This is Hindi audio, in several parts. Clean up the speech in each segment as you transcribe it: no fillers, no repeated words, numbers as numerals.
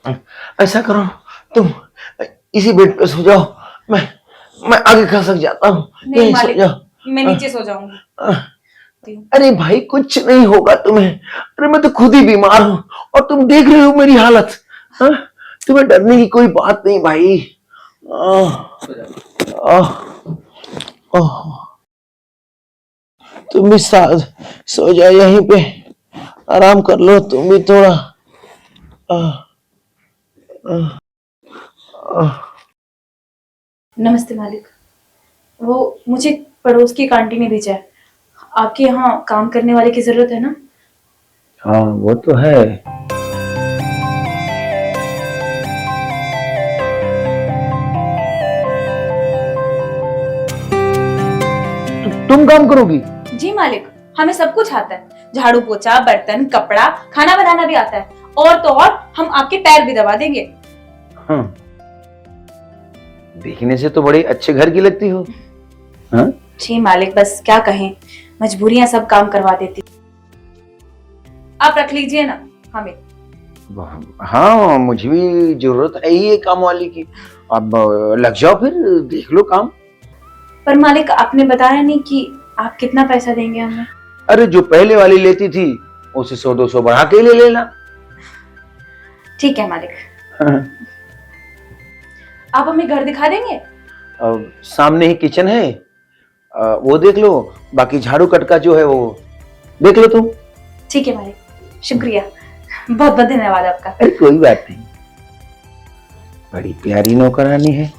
ऐसा करो, तुम इसी बेड पे सो जाओ, मैं मैं आगे खसक जाता हूँ। नहीं यहीं सो मालिक, जाओ। मैं नीचे सो जाऊंगी। अरे भाई कुछ नहीं होगा तुम्हें। अरे मैं तो खुद ही बीमार हूँ और तुम देख रहे हो मेरी हालत। हाँ? तुम्हें डरने की कोई बात नहीं भाई। आह, आह, आह। तुम भी सो जाओ यहीं पे, आराम कर लो तुम भी थोड़ा। आह, आह, आह। नमस्ते मालिक। वो मुझे पड़ोस की एक आंटी ने भेजा है, आपके यहाँ काम करने वाले की जरूरत है ना? हाँ वो तो है। तुम काम करोगी? जी मालिक, हमें सब कुछ आता है, झाड़ू पोछा, बर्तन, कपड़ा, खाना बनाना भी आता है। और तो और हम आपके पैर भी दबा देंगे। हाँ, देखने से तो बड़े अच्छे घर की लगती हो। हाँ? जी मालिक, बस क्या कहें, मजबूरियां सब काम करवा देती। आप रख लीजिए ना हमें। हाँ मुझे भी जरूरत है ही काम वाली की। अब लग जाओ फिर, देख लो काम। पर मालिक आपने बताया नहीं कि आप कितना पैसा देंगे हमें। अरे जो पहले वाली लेती थी उसे 100-200 बढ़ा के ले लेना। ठीक है मालिक। हाँ। आप हमें घर दिखा देंगे? अब सामने ही किचन है, वो देख लो। बाकी झाड़ू कटका जो है वो देख लो तुम। ठीक है मालिक, शुक्रिया, बहुत बहुत धन्यवाद आपका। अरे कोई बात नहीं, बड़ी प्यारी नौकरानी है।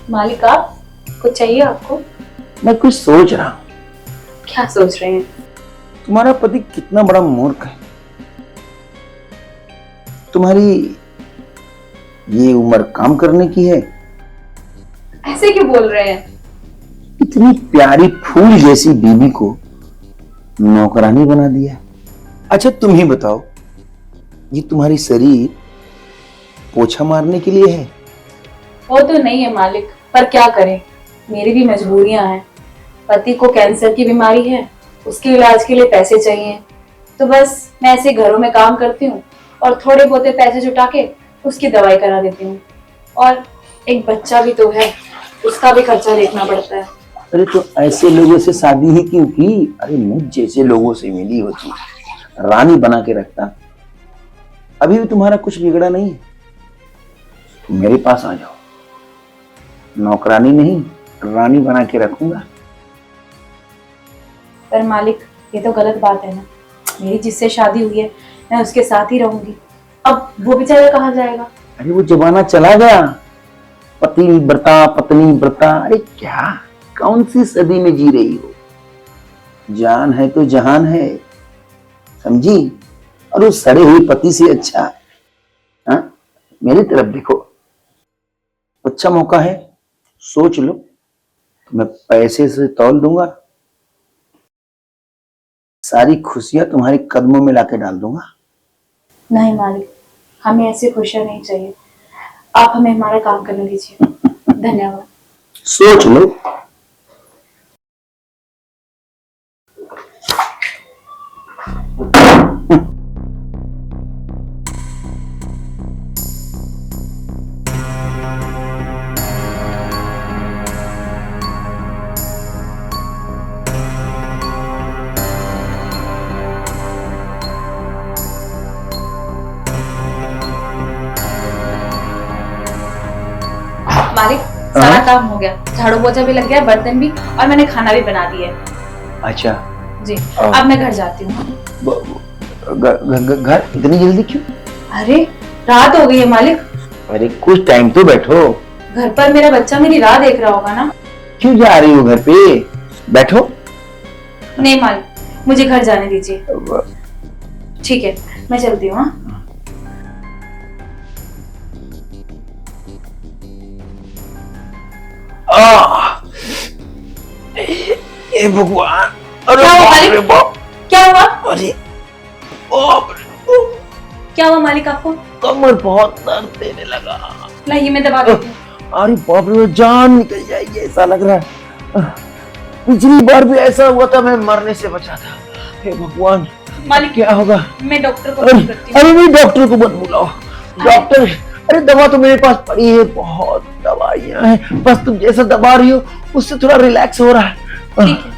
मालिक आप कुछ चाहिए आपको? मैं कुछ सोच रहा हूँ, क्या सोच रहे हैं? तुम्हारा पति कितना बड़ा मूर्ख है। तुम्हारी ये उम्र काम करने की है, ऐसे क्यों बोल रहे हैं? इतनी प्यारी फूल जैसी बीवी को नौकरानी बना दिया। अच्छा तुम ही बताओ, ये तुम्हारी शरीर पोछा मारने के लिए है? वो तो नहीं है मालिक, पर क्या करें, मेरी भी मजबूरियां हैं। पति को कैंसर की बीमारी है, उसके इलाज के लिए पैसे चाहिए, तो बस मैं ऐसे घरों में काम करती हूँ और थोड़े बहुते पैसे जुटा के उसकी दवाई करा देती हूँ। और एक बच्चा भी तो है, उसका भी खर्चा देखना पड़ता है। अरे तो ऐसे लोगों से शादी ही क्यों की? अरे मुझ जैसे लोगों से मिली होती, रानी बना के रखता। अभी भी तुम्हारा कुछ बिगड़ा नहीं है, तुम मेरे पास आ जाओ, नौकरानी नहीं रानी बना के रखूंगा। पर मालिक ये तो गलत बात है ना, मेरी जिससे शादी हुई है मैं उसके साथ ही रहूंगी, अब वो बेचारा कहाँ जाएगा? अरे वो जमाना चला गया, पति व्रता पत्नी व्रता। अरे क्या, कौन सी सदी में जी रही हो? जान है तो जहान है, समझी? और उस सड़े हुए पति से अच्छा, हाँ, मेरी तरफ देखो, अच्छा मौका है, सोच लो, मैं पैसे से तौल दूंगा, सारी खुशियां तुम्हारे कदमों में लाके डाल दूंगा। नहीं मालिक, हमें ऐसी खुशियां नहीं चाहिए, आप हमें हमारा काम करने दीजिए। धन्यवाद। सोच लो। मालिक सारा काम हो गया, झाड़ू पोछा भी लग गया, बर्तन भी, और मैंने खाना भी बना दिया है। अच्छा जी, अब मैं घर जाती हूँ। घर इतनी जल्दी क्यों? अरे रात हो गई है मालिक। अरे कुछ टाइम तो बैठो। घर पर मेरा बच्चा मेरी राह देख रहा होगा ना। क्यों जा रही हो घर पे? बैठो। नहीं मालिक, मुझे घर जाने दीजिए। ठीक है, मैं चलती हूँ। हाँ? हे भगवान, अरे क्या हुआ बाप रे मालिक? बाप, क्या हुआ? अरे बाप रे, क्या हुआ मालिक आपको? कमर बहुत दर्द देने लगा। नहीं, मैं दबा देती हूँ। अरे बाप रे, जान निकल जाएगी ऐसा लग रहा है। पिछली बार भी ऐसा हुआ था, मैं मरने से बचा था। हे भगवान, मालिक क्या होगा? मैं डॉक्टर को अरे फोन करती हूँ। अरे नहीं, डॉक्टर को मत बुलाओ। डॉक्टर, अरे दवा तो मेरे पास पड़ी है, बहुत दवाइयां हैं, बस तुम जैसा दबा रही हो उससे थोड़ा रिलैक्स हो रहा है। ठीक है,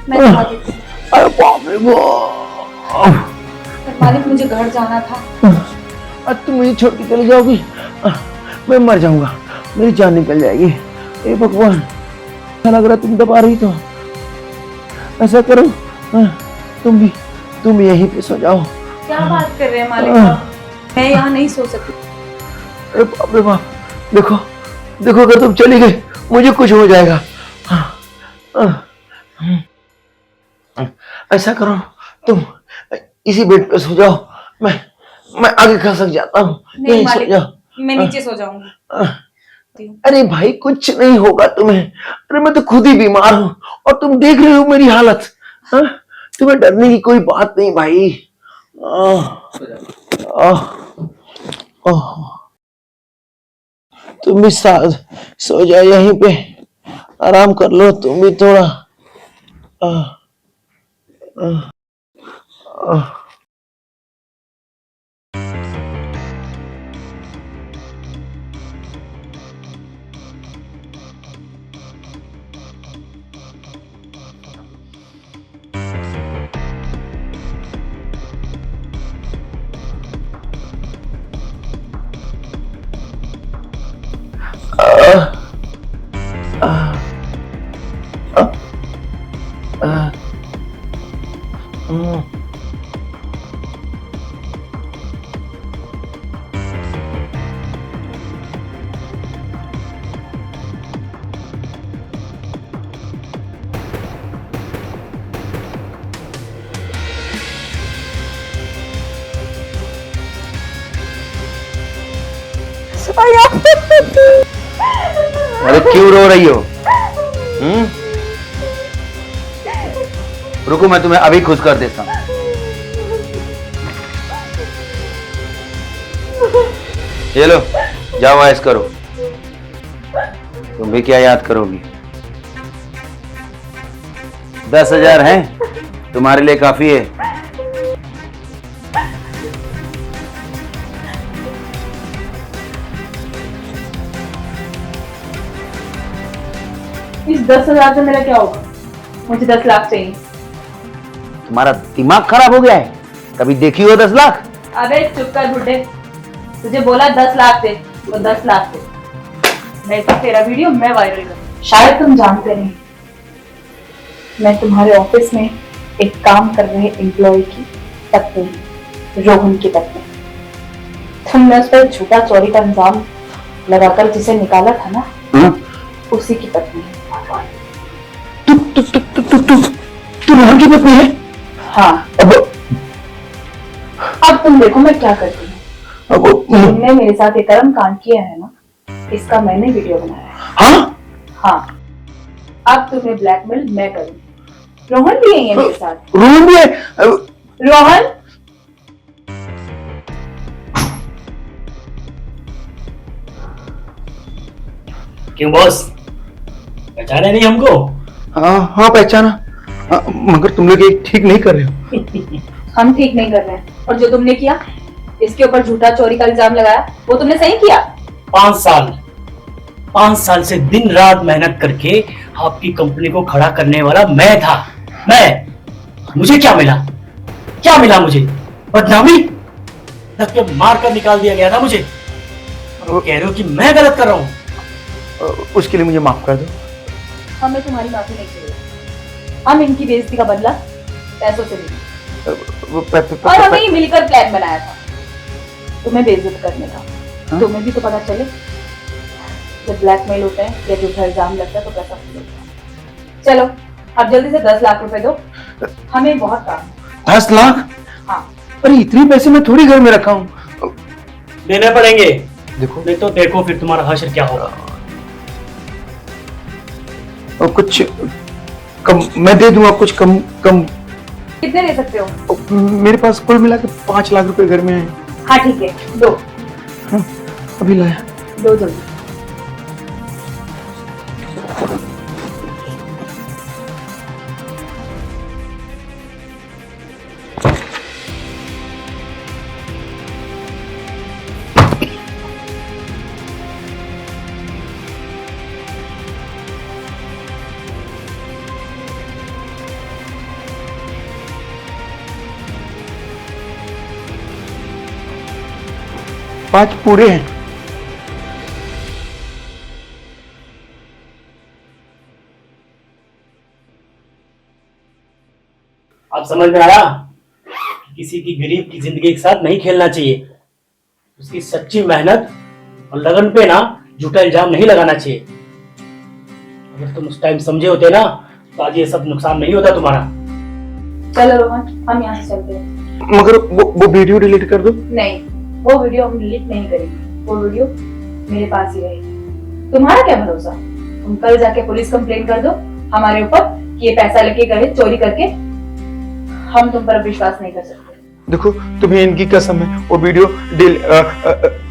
मैं दबा देती हूँ। अरे बाप रे बाप, पर मालिक मुझे घर जाना था। आज तुम मुझे छोड़ के चले जाओगी, मैं मर जाऊंगा, मेरी जान निकल जाएगी। हे भगवान, ऐसा लग रहा तुम दबा रही तो ऐसा करो, तुम यहीं पे सो जाओ। क्या बात कर रहे हैं मालिक आप? मैं यहाँ नहीं सो सकती। अरे बाप रे बाप, देखो देखो, अगर तुम चली गई मुझे कुछ हो जाएगा। ऐसा करो, तुम इसी बेड पे सो जाओ, मैं आगे खसक जाता हूँ। नहीं यहीं सो मालिक, जाओ। मैं नीचे सो जाऊंगी। अरे भाई, कुछ नहीं होगा तुम्हें, अरे मैं तो खुद ही बीमार हूँ और तुम देख रहे हो मेरी हालत। हाँ? तुम्हें डरने की कोई बात नहीं भाई। तुम भी साथ सो जाओ, यहीं पे आराम कर लो तुम भी थोड़ा। अरे क्यों रो रही हो? रुको, मैं तुम्हें अभी खुश कर देता हूँ। ये लो, जाओ ऐश करो। तुम भी क्या याद करोगी? 10,000 हैं तुम्हारे लिए, काफी है। इस 10,000 से मेरा क्या होगा? मुझे 10 लाख चाहिए। तुम्हारा दिमाग खराब हो गया है? कभी देखी हो 10 लाख? अबे चुप कर बुड्ढे, तुझे बोला 10 लाख थे, वो 10 लाख थे। नहीं तो तेरा वीडियो मैं वायरल करूँ। शायद तुम जानते नहीं, मैं तुम्हारे ऑफिस में एक काम कर रहे एम्प्लॉय की पत्नी, रोहन की पत्नी। तुमने उस पर झूठा चोरी का इल्जाम लगाकर जिसे निकाला था ना, उसी की पत्नी है। तू रोहन की पत्नी है? हाँ। अब तुम देखो मैं क्या करती हूँ। तुमने मेरे साथ ये कर्म कांड किया है ना, इसका मैंने वीडियो बनाया है। हाँ? हाँ। अब तुम्हें ब्लैकमेल मैं करूँ। रोहन भी है मेरे साथ। रोहन भी है? रोहन, क्यों बॉस, पहचाने नहीं हमको? हाँ पहचाना, मगर तुम लोग ये ठीक नहीं कर रहे हो। हम ठीक नहीं कर रहे हैं। और जो तुमने किया, इसके ऊपर झूठा चोरी का इल्जाम लगाया, वो तुमने सही किया। 5 साल से दिन रात मेहनत करके आपकी कंपनी को खड़ा करने वाला मैं था। मुझे क्या मिला? मुझे बदनामी, धक्के मार कर निकाल दिया गया था मुझे। और कह रहे हो कि मैं गलत कर रहा हूँ? उसके लिए मुझे माफ कर दो। हमें तुम्हारी माफी नहीं चाहिए। हम इनकी बेइज्जती का बदला पैसों से लेंगे। और हमें ही मिलकर प्लान बनाया था तुम्हें बेइज्जत करने का। तुम्हें भी तो पता चले, जब ब्लैकमेल होता है या झूठा इल्जाम लगता है तो पैसा मिलता है। चलो अब जल्दी से 10 लाख रुपए दो, हमें बहुत काम है। 10 लाख? हाँ, अरे इतने पैसे मैं थोड़ी घर में रखा हूँ। देने पड़ेंगे, देखो नहीं तो देखो फिर तुम्हारा हश्र क्या होगा। और कुछ कम मैं दे दूंगा, कुछ कम कम। कितने दे सकते हो? मेरे पास कुल मिला के 5 लाख रुपए घर में है। हाँ ठीक है, दो। हाँ, अभी लाया। दो जल्दी। पांच पूरे हैं। अब समझ में आया कि किसी की गरीब की जिंदगी के साथ नहीं खेलना चाहिए। उसकी सच्ची मेहनत और लगन पे ना झूठा इल्जाम नहीं लगाना चाहिए। अगर तुम उस टाइम समझे होते ना तो आज ये सब नुकसान नहीं होता तुम्हारा। चलो रोहन, हम यहाँ से चलते हैं। मगर वो वीडियो डिलीट कर दो। नहीं, वो वीडियो हम डिलीट नहीं करेंगे। वो वीडियो मेरे पास ही रहेगी। तुम्हारा क्या भरोसा? तुम कल जाके पुलिस कंप्लेन कर दो हमारे ऊपर कि ये पैसा लेके गए चोरी करके। हम तुम पर विश्वास नहीं कर सकते। देखो तुम्हें इनकी कसम है, वो वीडियो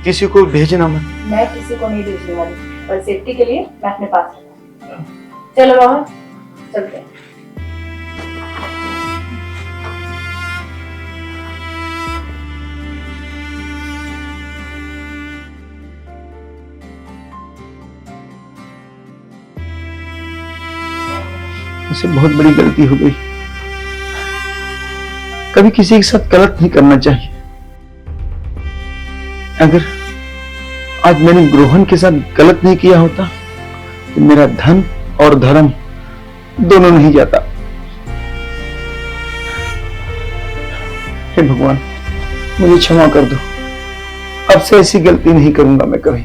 किसी को भेजना मत। मैं किसी को नहीं भेजने वाली, पर सेफ्टी के लिए मैं अपने पास रखूंगा। चलो रोहन, चलते हैं। मुझसे बहुत बड़ी गलती हो गई। कभी किसी के साथ गलत नहीं करना चाहिए। अगर आज मैंने रोहन के साथ गलत नहीं किया होता तो मेरा धन और धर्म दोनों नहीं जाता। हे भगवान, मुझे क्षमा कर दो। अब से ऐसी गलती नहीं करूंगा मैं कभी।